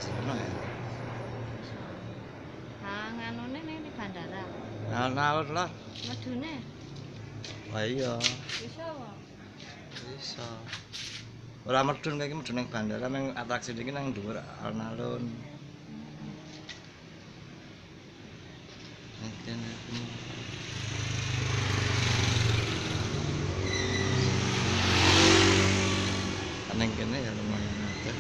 Barcelona ya. Nah, nganune ning di bandara. Alon-alon lah. Medune. Wah iya, Bisa wae. bisa. Ora medun kayak medun ning bandara, meng atraksi iki nang dhuwur alun-alun. Neng kene ya lumayan akeh.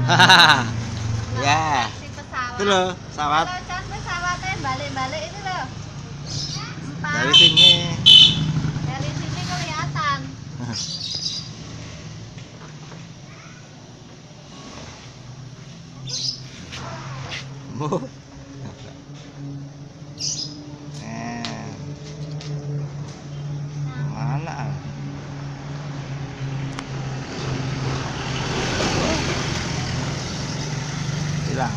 Hahaha. Ya. Itu loh, pesawat. Pesawatnya balik-balik itu loh. Dari sini. Dari sini kelihatan. Bu. Mana? Hilang.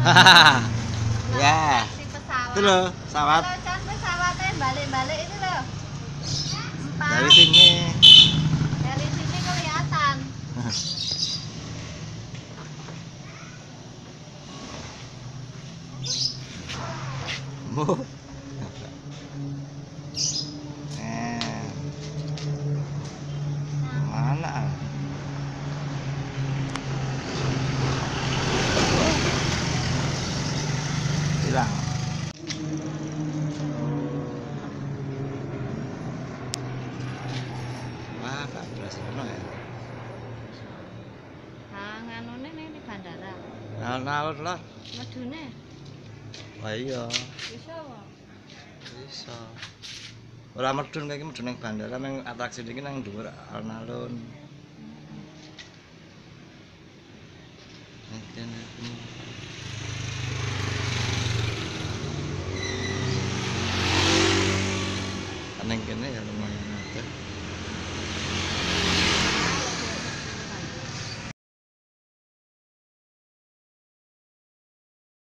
Hahaha. Ya. Itu loh, pesawat. Pesawatnya balik-balik itu loh. Dari sini. Dari sini kelihatan. Bu. Mana? Hilang. Wah, Pak Barcelona ya. Nah, nganune ning di bandara. Alon-alon lah. Medune. Wah iya, Bisa wae. bisa. Ora medun kayak medun ning bandara, meng atraksi iki nang dhuwur alun-alun. Neng kene.